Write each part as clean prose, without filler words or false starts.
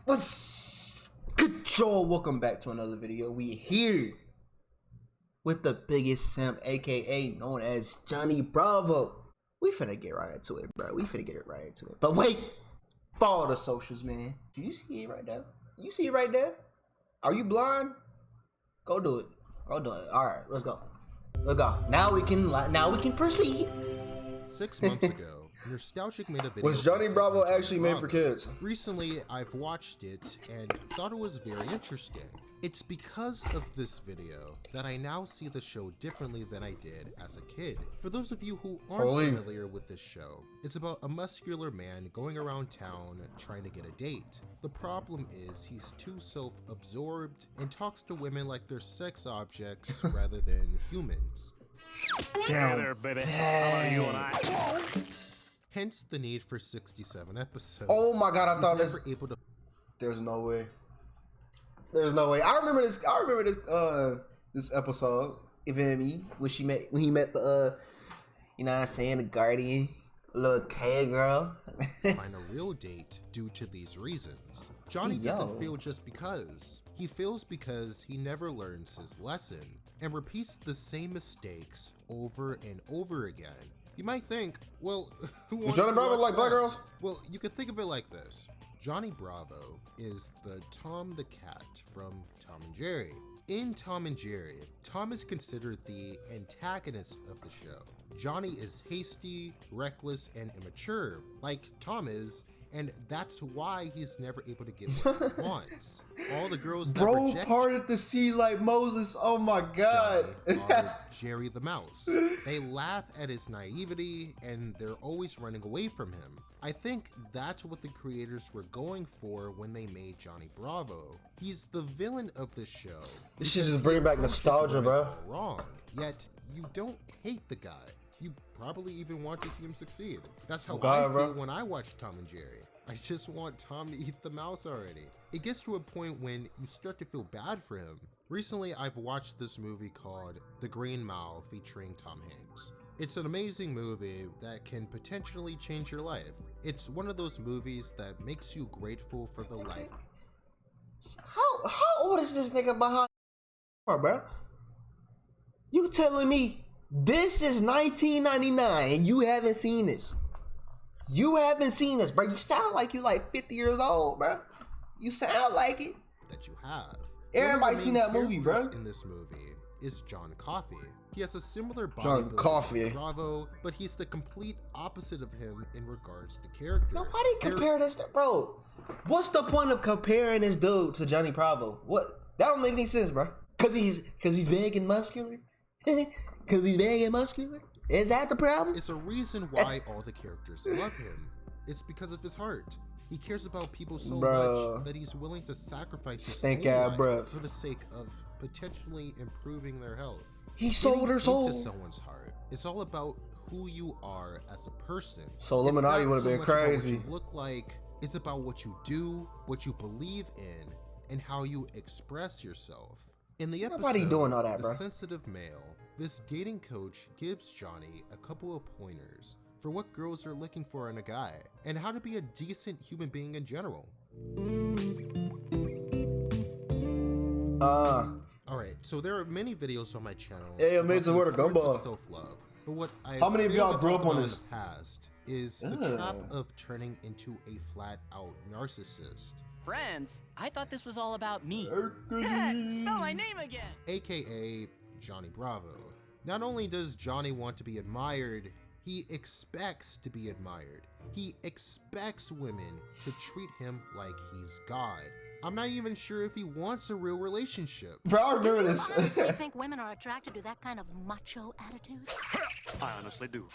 What's good, y'all? Welcome back to another video. We here with the biggest simp, aka known as Johnny Bravo. We finna get right into it, bro. We finna get it right into it. But wait, follow the socials, man. Do you see it right there? You see it right there? Are you blind? Go do it. Go do it. All right, let's go. Let's go. Now we can proceed. 6 months ago, Nostalgic made a video. Was Johnny Bravo actually made for kids? Recently, I've watched it and thought it was very interesting. It's because of this video that I now see the show differently than I did as a kid. For those of you who aren't familiar with this show, it's about a muscular man going around town trying to get a date. The problem is he's too self-absorbed and talks to women like they're sex objects rather than humans. Damn. Hey there, baby. How are you and I? Hence the need for 67 episodes. Oh my god, I thought there's no way. There's no way. I remember this episode, you feel me? When he met the you know what I'm saying, the guardian, little K girl. Find a real date due to these reasons. Johnny doesn't fail just because. He fails because he never learns his lesson and repeats the same mistakes over and over again. You might think, well, who wants Johnny Bravo watch like black that? girls? Well, you could think of it like this. Johnny Bravo is the Tom the cat from Tom and Jerry. In Tom and Jerry, Tom is considered the antagonist of the show. Johnny is hasty, reckless, and immature, like Tom is, and that's why he's never able to get what he wants. All the girls that reject parted the sea like Moses. Oh my god. Johnny are Jerry the Mouse. They laugh at his naivety and they're always running away from him. I think that's what the creators were going for when they made Johnny Bravo. He's the villain of the show. This shit just bring back nostalgia, bro. Wrong. Yet you don't hate the guy. You probably even want to see him succeed. That's how I feel when I watch Tom and Jerry. I just want Tom to eat the mouse already. It gets to a point when you start to feel bad for him. Recently, I've watched this movie called The Green Mile featuring Tom Hanks. It's an amazing movie that can potentially change your life. It's one of those movies that makes you grateful for the life. How old is this nigga behind, bro? You telling me this is 1999 and you haven't seen this? You haven't seen this, bro. You sound like you like 50 years old, bro. You sound like it. That you have. Everybody seen that movie, bro. In this movie is John Coffey. He has a similar body John Coffey to Bravo, but he's the complete opposite of him in regards to character. Nobody compare this, bro. What's the point of comparing this dude to Johnny Bravo? What? That don't make any sense, bro. Cause he's big and muscular. Cause he's big and muscular. Is that the problem? It's a reason why all the characters love him. It's because of his heart. He cares about people so much that he's willing to sacrifice his own life for the sake of potentially improving their health. He sold her soul to someone's heart. It's all about who you are as a person. So Illuminati would have been crazy. What you look like. It's about what you do, what you believe in, and how you express yourself. In the episode, doing all that, The bro. Sensitive Male, this dating coach gives Johnny a couple of pointers for what girls are looking for in a guy, and how to be a decent human being in general. Alright, so there are many videos on my channel about the importance of self-love. But what How many of y'all grew up on this? Past is the trap of turning into a flat-out narcissist. Friends, I thought this was all about me. Spell my name again. AKA Johnny Bravo. Not only does Johnny want to be admired, he expects to be admired. He expects women to treat him like he's God. I'm not even sure if he wants a real relationship. Bro, I remember Do this. you honestly think women are attracted to that kind of macho attitude? I honestly do.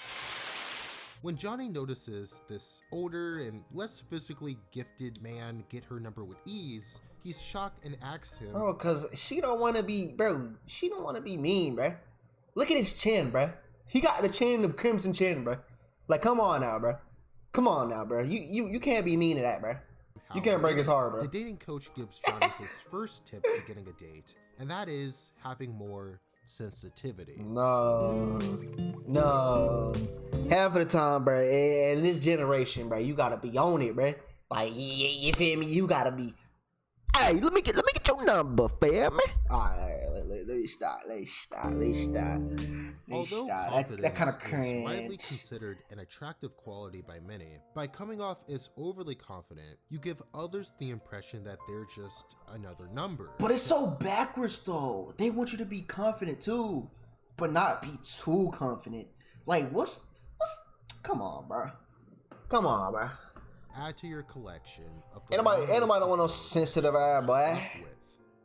When Johnny notices this older and less physically gifted man get her number with ease, he's shocked and asks him, Bro, cause she don't want to be, she don't want to be mean, bro. Look at his chin, bro. He got the chin, the crimson chin, bro. Like, come on now, bro. Come on now, bro. You can't be mean to that, bro. You can't break his heart, bro. The dating coach gives Johnny his first tip to getting a date, and that is having more sensitivity. No. Half of the time, bro, in this generation, bro, you gotta be on it, bro. Like, you feel me? You gotta be Hey, let me get your number, fam. Alright, let me stop. Although confidence That kind of is widely cringe. considered an attractive quality by many, by coming off as overly confident, you give others the impression that they're just another number. But it's so backwards though. They want you to be confident too, but not be too confident. Like what's come on, bro. Add to your collection of the Ain't nobody don't want no sensitive eye, boy.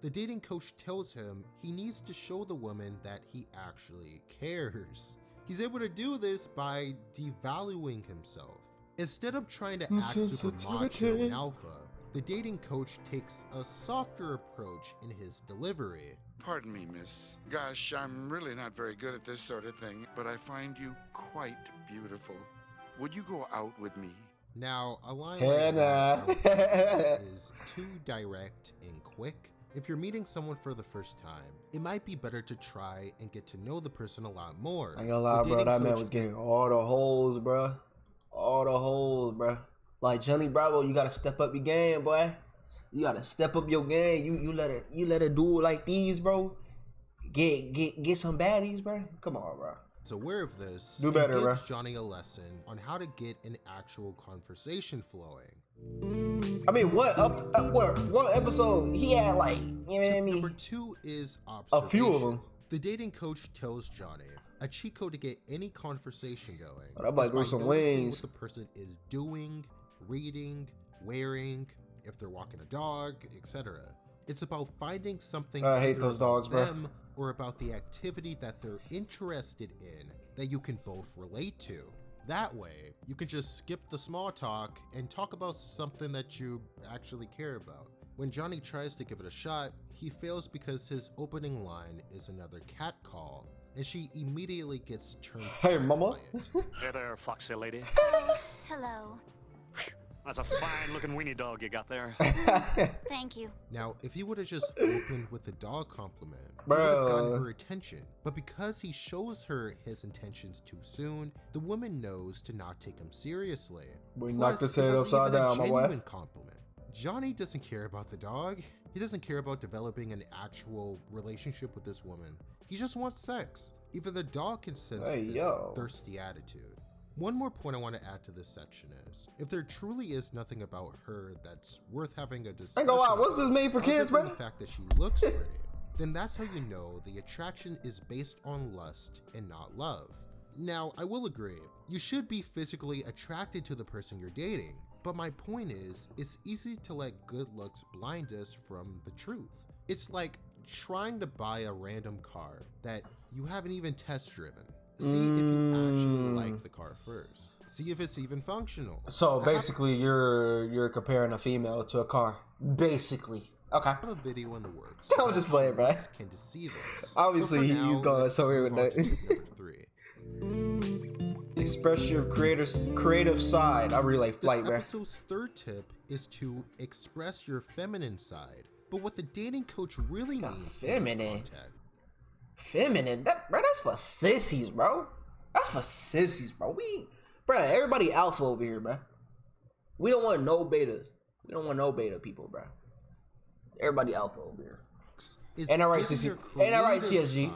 The dating coach tells him he needs to show the woman that he actually cares. He's able to do this by devaluing himself. Instead of trying to act super macho and alpha, the dating coach takes a softer approach in his delivery. Pardon me, miss. Gosh, I'm really not very good at this sort of thing, but I find you quite beautiful. Would you go out with me? Now, a line like that is too direct and quick. If you're meeting someone for the first time, it might be better to try and get to know the person a lot more. I ain't gonna lie, bro. That man was getting all the holes, bro. All the holes, bro. Like Johnny Bravo, you gotta step up your game, boy. You gotta step up your game. You let it do it like these, bro. Get some baddies, bro. Come on, bro. Aware of this, do better, gives bro. Johnny a lesson on how to get an actual conversation flowing. I mean, what one episode he had like, you know what I mean? Number 2 is observation. A few of them. The dating coach tells Johnny a cheat code to get any conversation going. Oh, that might go some wings. What the person is doing, reading, wearing, if they're walking a dog, etc. It's about finding something I hate those dogs, bro. them or about the activity that they're interested in that you can both relate to. That way, you can just skip the small talk and talk about something that you actually care about. When Johnny tries to give it a shot, he fails because his opening line is another cat call, and she immediately gets turned Hey, mama. by it. Hey there, foxy lady. Hello. That's a fine-looking weenie dog you got there. Thank you. Now, if he would have just opened with a dog compliment, he Bro. would have gotten her attention. But because he shows her his intentions too soon, the woman knows to not take him seriously. We Plus, knocked his it head wasn't upside even a down, my boy. genuine compliment. Johnny doesn't care about the dog. He doesn't care about developing an actual relationship with this woman. He just wants sex. Even the dog can sense this thirsty attitude. One more point I want to add to this section is, if there truly is nothing about her that's worth having a discussion, Ain't gonna lie, what's this made for kids, other than bro? the fact that she looks pretty, then that's how you know the attraction is based on lust and not love. Now, I will agree, you should be physically attracted to the person you're dating, but my point is, it's easy to let good looks blind us from the truth. It's like trying to buy a random car that you haven't even test driven. See if you actually like the car first. See if it's even functional. So basically, you're comparing a female to a car. Basically. Okay. I have a video in the works. I was just playing, bro. Can deceive us. Obviously, But for he's now, going let's somewhere move with on that. to tip number 3. Express your creative side. I really like flight, This bro. episode's third tip is to express your feminine side. But what the dating coach really means in this context. Feminine, that's for sissies, bro. That's for sissies, bro. Everybody alpha over here, bro. We don't want no betas. We don't want no beta people, bro. Everybody alpha over here. Ain't that right, CC? Ain't that right, CSG?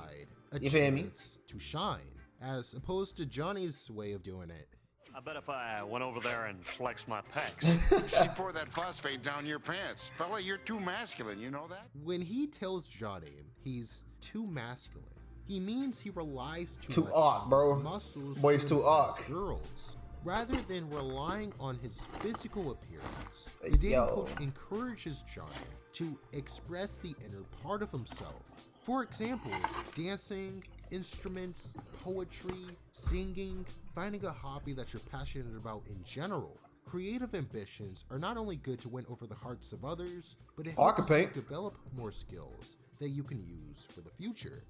You feel me? To shine, as opposed to Johnny's way of doing it. I bet if I went over there and flexed my pecs. She poured that phosphate down your pants. Fella, you're too masculine, you know that? When he tells Johnny he's too masculine, he means he relies too much awk, on bro. his muscles Boy's to too impress awk. girls, rather than relying on his physical appearance. The dating coach encourages Johnny to express the inner part of himself. For example, dancing, instruments, poetry, singing, finding a hobby that you're passionate about in general. Creative ambitions are not only good to win over the hearts of others, but it helps you develop more skills that you can use for the future.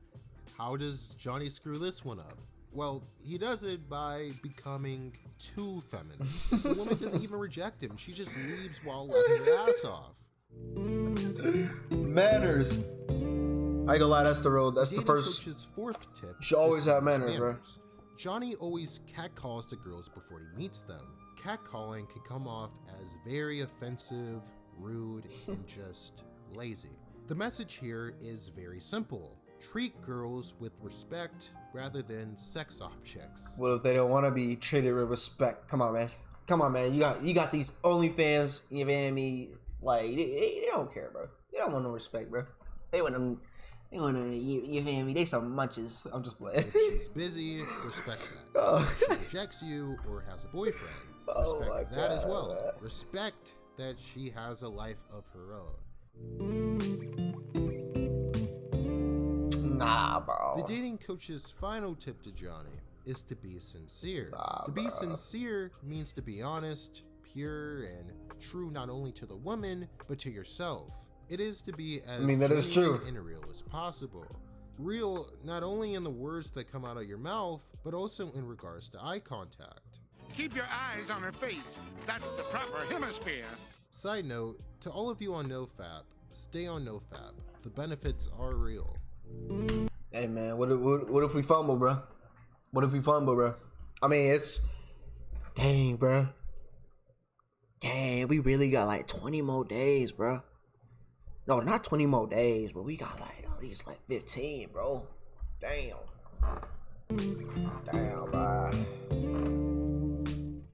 How does Johnny screw this one up? Well, he does it by becoming too feminine. The woman doesn't even reject him. She just leaves while laughing her ass off. Manners. I ain't gonna lie, that's the road. That's the first. Coach's fourth tip. You should always have manners, bro. Johnny always catcalls the girls before he meets them. Catcalling can come off as very offensive, rude, and just lazy. The message here is very simple. Treat girls with respect rather than sex objects. What if they don't want to be treated with respect? Come on, man. Come on, man. You got these OnlyFans. You feel me? Like they don't care, bro. They don't want no respect, bro. They want them. They want to. You feel me? They some munches. I'm just playing. If she's busy, respect that. Oh. If she rejects you or has a boyfriend, respect that as well. Man. Respect that she has a life of her own. Nah, bro. The dating coach's final tip to Johnny is to be sincere. Nah, to be sincere means to be honest, pure, and true not only to the woman, but to yourself. It is to be as that is true. and real as possible. Real not only in the words that come out of your mouth, but also in regards to eye contact. Keep your eyes on her face. That's the proper hemisphere. Side note, to all of you on NoFap, stay on NoFap. The benefits are real. Hey man, what if we fumble, bro? What if we fumble, bro? I mean, it's dang, bro. Dang, we really got like 20 more days, bro. No, not 20 more days, but we got like at least like 15, bro. Damn. Damn, bro.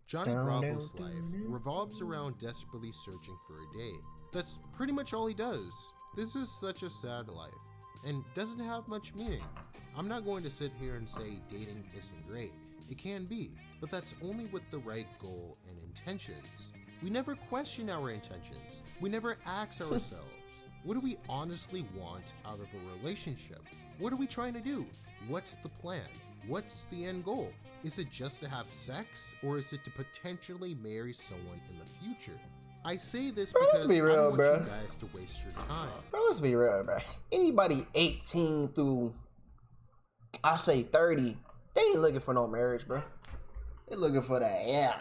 Johnny Bravo's life revolves around desperately searching for a date. That's pretty much all he does. This is such a sad life, and doesn't have much meaning. I'm not going to sit here and say dating isn't great. It can be, but that's only with the right goal and intentions. We never question our intentions. We never ask ourselves, what do we honestly want out of a relationship? What are we trying to do? What's the plan? What's the end goal? Is it just to have sex, or is it to potentially marry someone in the future? I say this because I don't want you guys to waste your time. Bro, let's be real, bro. Anybody 18 through, I say 30, they ain't looking for no marriage, bro. They looking for that,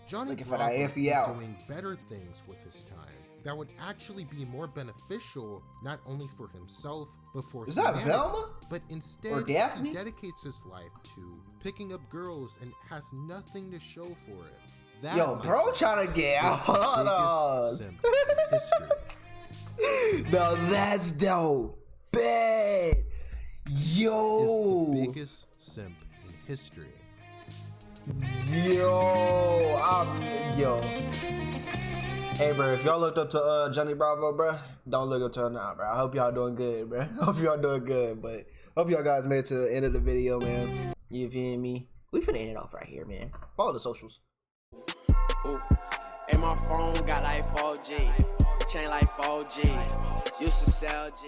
Johnny Bravo is doing better things with his time that would actually be more beneficial, not only for himself, but for humanity. Is that Velma? But instead, he dedicates his life to picking up girls and has nothing to show for it. That, yo, bro, trying to get out. Biggest simp in history. No, that's dope. Bad. Yo. Is the biggest simp in history. Yo. Hey, bro, if y'all looked up to Johnny Bravo, bro, don't look up to him now, bro. I hope y'all doing good, bro. I hope y'all doing good, but hope y'all guys made it to the end of the video, man. You feel me? We finna end it off right here, man. Follow the socials. Ooh. And my phone got like 4G, chain like 4G, used to sell G.